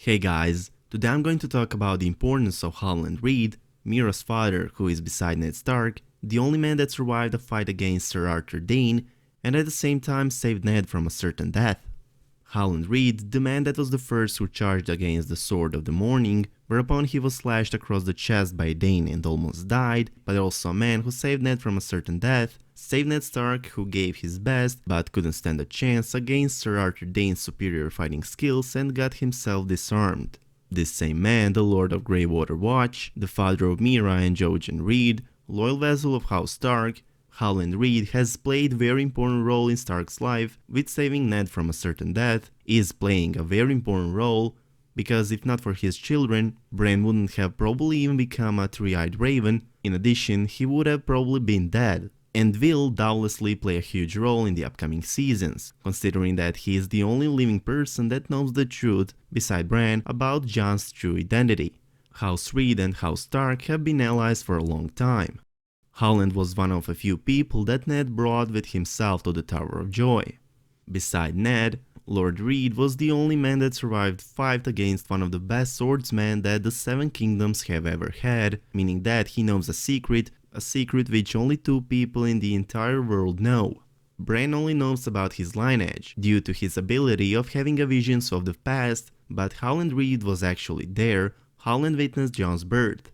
Hey guys, today I'm going to talk about the importance of Howland Reed, Mira's father who is beside Ned Stark, the only man that survived a fight against Sir Arthur Dayne, and at the same time saved Ned from a certain death. Howland Reed, the man that was the first who charged against the Sword of the Morning, whereupon he was slashed across the chest by Dayne and almost died, but also a man who saved Ned from a certain death, saved Ned Stark who gave his best but couldn't stand a chance against Sir Arthur Dayne's superior fighting skills and got himself disarmed. This same man, the Lord of Greywater Watch, the father of Mira and Jon Reed, loyal vassal of House Stark, Howland Reed has played a very important role in Stark's life, with saving Ned from a certain death, is playing a very important role, because if not for his children, Bran wouldn't have probably even become a three-eyed raven. In addition, he would have probably been dead, and will doubtlessly play a huge role in the upcoming seasons, considering that he is the only living person that knows the truth, beside Bran, about Jon's true identity. House Reed and House Stark have been allies for a long time. Howland was one of a few people that Ned brought with himself to the Tower of Joy. Beside Ned, Lord Reed was the only man that survived fight against one of the best swordsmen that the Seven Kingdoms have ever had, meaning that he knows a secret which only two people in the entire world know. Bran only knows about his lineage, due to his ability of having a visions of the past, but Howland Reed was actually there. Howland witnessed Jon's birth.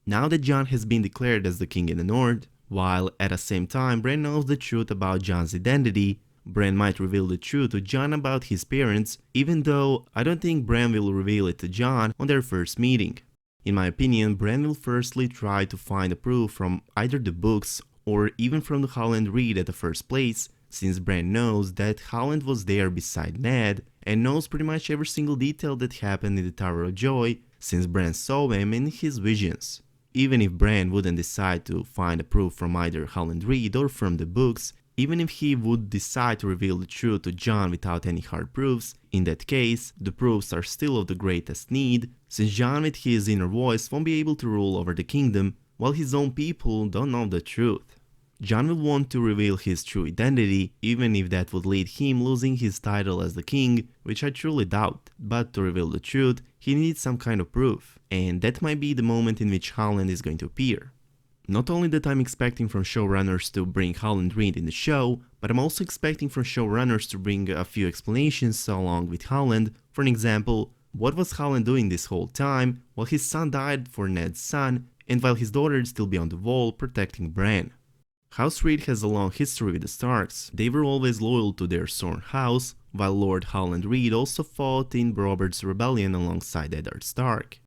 Now that Jon has been declared as the king in the north, while at the same time Bran knows the truth about Jon's identity, Bran might reveal the truth to Jon about his parents, even though I don't think Bran will reveal it to Jon on their first meeting. In my opinion, Bran will firstly try to find a proof from either the books or even from the Howland Reed at the first place, since Bran knows that Howland was there beside Ned and knows pretty much every single detail that happened in the Tower of Joy, since Bran saw him in his visions. Even if Bran wouldn't decide to find a proof from either Howland Reed or from the books, even if he would decide to reveal the truth to Jon without any hard proofs, in that case, the proofs are still of the greatest need, since Jon with his inner voice won't be able to rule over the kingdom, while his own people don't know the truth. Jon will want to reveal his true identity, even if that would lead him losing his title as the king, which I truly doubt, but to reveal the truth, he needs some kind of proof, and that might be the moment in which Howland is going to appear. Not only that I'm expecting from showrunners to bring Howland Reed in the show, but I'm also expecting from showrunners to bring a few explanations along with Howland. For an example, what was Howland doing this whole time while his son died for Ned's son and while his daughter would still be on the wall protecting Bran? House Reed has a long history with the Starks. They were always loyal to their sworn house, while Lord Howland Reed also fought in Robert's rebellion alongside Eddard Stark.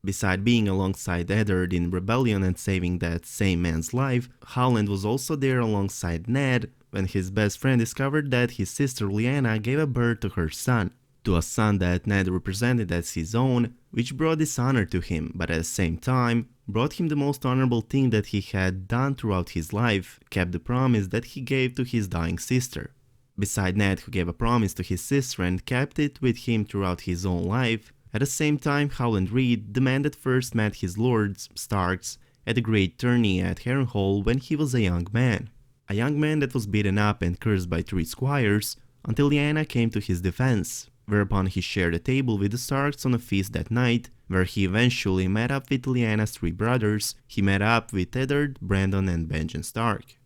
Beside being alongside Eddard in rebellion and saving that same man's life, Howland was also there alongside Ned when his best friend discovered that his sister Lyanna gave a birth to her son, to a son that Ned represented as his own, which brought dishonor to him, but at the same time brought him the most honorable thing that he had done throughout his life, kept the promise that he gave to his dying sister. Beside Ned, who gave a promise to his sister and kept it with him throughout his own life, at the same time Howland Reed, the man that first met his lords, Starks, at the great tourney at Harrenhal when he was a young man. A young man that was beaten up and cursed by 3 squires, until Lyanna came to his defense, whereupon he shared a table with the Starks on a feast that night, where he eventually met up with Lyanna's 3 brothers. He met up with Eddard, Brandon and Benjen Stark.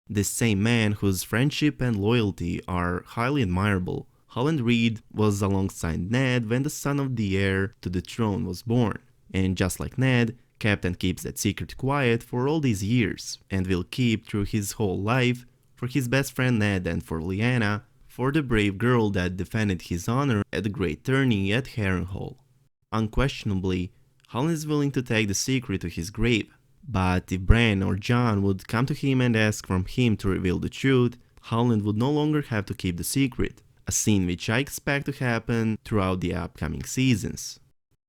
This same man whose friendship and loyalty are highly admirable, Howland Reed was alongside Ned when the son of the heir to the throne was born, and just like Ned, kept and keeps that secret quiet for all these years, and will keep through his whole life, for his best friend Ned and for Lyanna, for the brave girl that defended his honor at the great tourney at Harrenhal. Unquestionably, Howland is willing to take the secret to his grave, but if Bran or Jon would come to him and ask from him to reveal the truth, Howland would no longer have to keep the secret, a scene which I expect to happen throughout the upcoming seasons.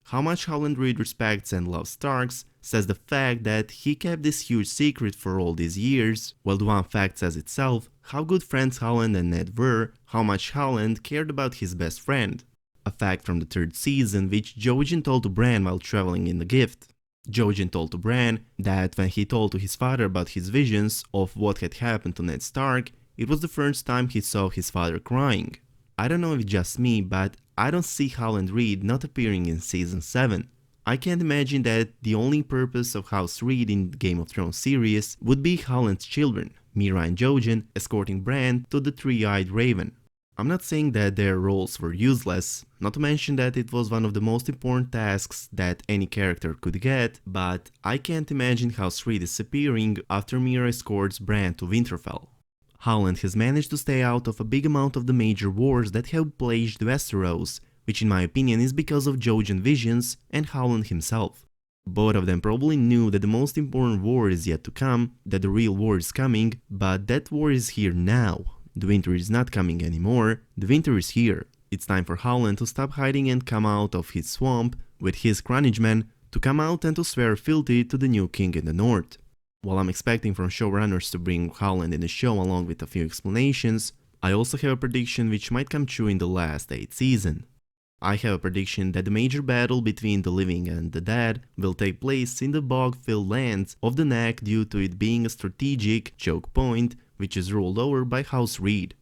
How much Howland Reed respects and loves Starks says the fact that he kept this huge secret for all these years, while the one fact says itself how good friends Howland and Ned were, how much Howland cared about his best friend. A fact from the 3rd season which Jon told to Bran while traveling in the Gift. Jon told to Bran that when he told to his father about his visions of what had happened to Ned Stark, it was the first time he saw his father crying. I don't know if it's just me, but I don't see Howland Reed not appearing in Season 7. I can't imagine that the only purpose of House Reed in the Game of Thrones series would be Howland's children, Mira and Jojen, escorting Bran to the Three-Eyed Raven. I'm not saying that their roles were useless, not to mention that it was one of the most important tasks that any character could get, but I can't imagine House Reed disappearing after Mira escorts Bran to Winterfell. Howland has managed to stay out of a big amount of the major wars that have plagued Westeros, which in my opinion is because of Jojen visions and Howland himself. Both of them probably knew that the most important war is yet to come, that the real war is coming, but that war is here now. The winter is not coming anymore, the winter is here. It's time for Howland to stop hiding and come out of his swamp with his Crunchman, to come out and to swear fealty to the new king in the north. While I'm expecting from showrunners to bring Howland in the show along with a few explanations, I also have a prediction which might come true in the last 8th season. I have a prediction that the major battle between the living and the dead will take place in the bog-filled lands of the Neck due to it being a strategic choke point which is ruled over by House Reed.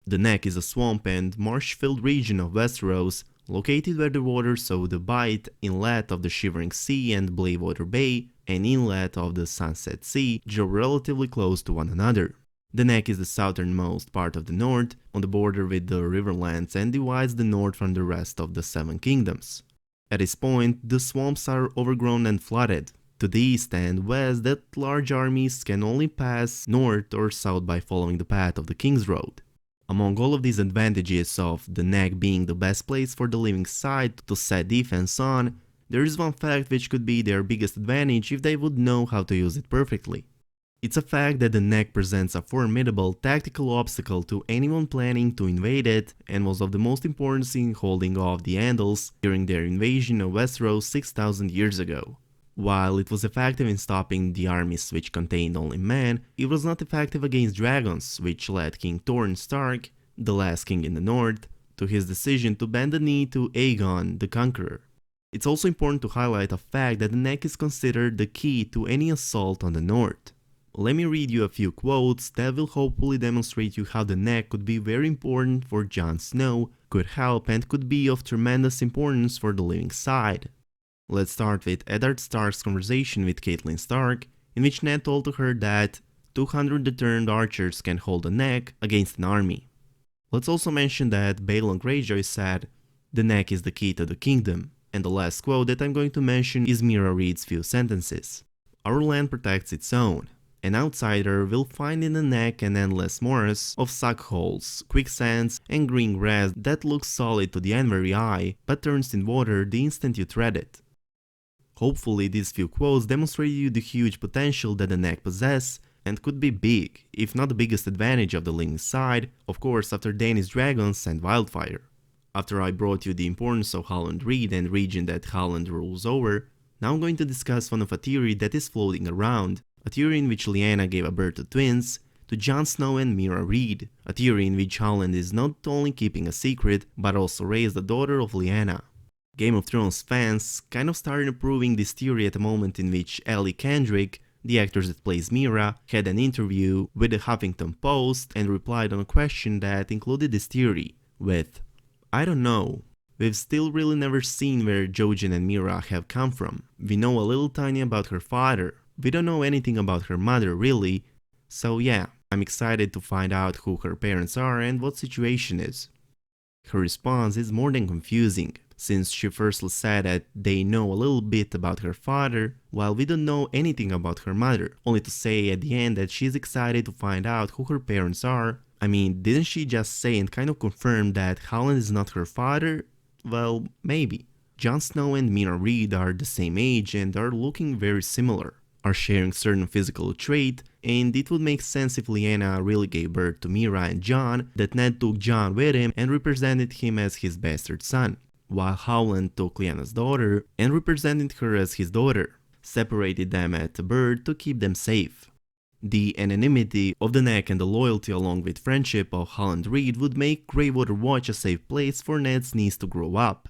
The Neck is a swamp and marsh-filled region of Westeros, located where the waters of the Bight Inlet of the Shivering Sea and Bladewater Bay and Inlet of the Sunset Sea draw relatively close to one another. The Neck is the southernmost part of the north, on the border with the Riverlands, and divides the north from the rest of the Seven Kingdoms. At this point, the swamps are overgrown and flooded. To the east and west, that large armies can only pass north or south by following the path of the King's Road. Among all of these advantages of the Neck being the best place for the living side to set defense on, there is one fact which could be their biggest advantage if they would know how to use it perfectly. It's a fact that the Neck presents a formidable tactical obstacle to anyone planning to invade it and was of the most importance in holding off the Andals during their invasion of Westeros 6,000 years ago. While it was effective in stopping the armies which contained only men, it was not effective against dragons, which led King Torrhen Stark, the last king in the north, to his decision to bend the knee to Aegon the Conqueror. It's also important to highlight a fact that the Neck is considered the key to any assault on the north. Let me read you a few quotes that will hopefully demonstrate you how the Neck could be very important for Jon Snow, could help and could be of tremendous importance for the living side. Let's start with Eddard Stark's conversation with Catelyn Stark, in which Ned told to her that 200 determined archers can hold a Neck against an army. Let's also mention that Balon Greyjoy said, "The Neck is the key to the kingdom," and the last quote that I'm going to mention is Mira Reed's few sentences. "Our land protects its own. An outsider will find in the Neck an endless morass of suckholes, quicksands, and green grass that looks solid to the unwary eye, but turns in water the instant you tread it." Hopefully these few quotes demonstrate you the huge potential that the Neck possess and could be big, if not the biggest advantage of the living side, of course after Dany's dragons and wildfire. After I brought you the importance of Howland Reed and region that Howland rules over, now I'm going to discuss one of a theory that is floating around, a theory in which Lyanna gave a birth to twins, to Jon Snow and Mira Reed, a theory in which Howland is not only keeping a secret, but also raised the daughter of Lyanna. Game of Thrones fans kind of started approving this theory at a moment in which Ellie Kendrick, the actress that plays Mira, had an interview with the Huffington Post and replied on a question that included this theory, with, "I don't know. We've still really never seen where Jojen and Mira have come from. We know a little tiny about her father. We don't know anything about her mother really, so yeah, I'm excited to find out who her parents are and what situation is." Her response is more than confusing, since she firstly said that they know a little bit about her father, while we don't know anything about her mother, only to say at the end that she's excited to find out who her parents are. I mean, didn't she just say and kind of confirm that Howland is not her father? Well, maybe. Jon Snow and Mira Reed are the same age and are looking very similar, are sharing certain physical trait, and it would make sense if Lyanna really gave birth to Mira and Jon, that Ned took Jon with him and represented him as his bastard son, while Howland took Lyanna's daughter and represented her as his daughter, separated them at birth to keep them safe. The anonymity of the Neck and the loyalty along with friendship of Howland Reed would make Greywater Watch a safe place for Ned's niece to grow up.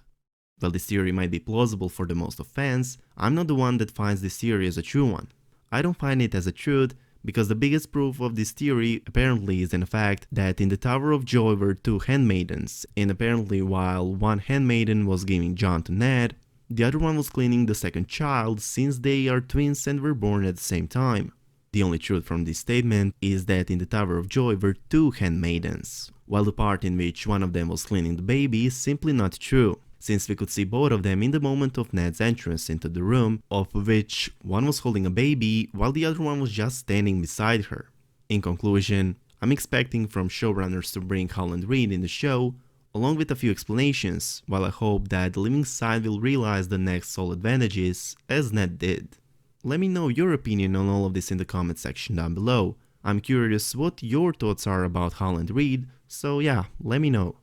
While this theory might be plausible for the most of fans, I'm not the one that finds this theory as a true one. I don't find it as a truth, because the biggest proof of this theory apparently is in the fact that in the Tower of Joy were two handmaidens, and apparently while one handmaiden was giving Jon to Ned, the other one was cleaning the second child since they are twins and were born at the same time. The only truth from this statement is that in the Tower of Joy were two handmaidens, while the part in which one of them was cleaning the baby is simply not true, since we could see both of them in the moment of Ned's entrance into the room, of which one was holding a baby while the other one was just standing beside her. In conclusion, I'm expecting from showrunners to bring Howland Reed in the show, along with a few explanations, while I hope that the living side will realize the next soul advantages, as Ned did. Let me know your opinion on all of this in the comment section down below. I'm curious what your thoughts are about Howland Reed, so yeah, let me know.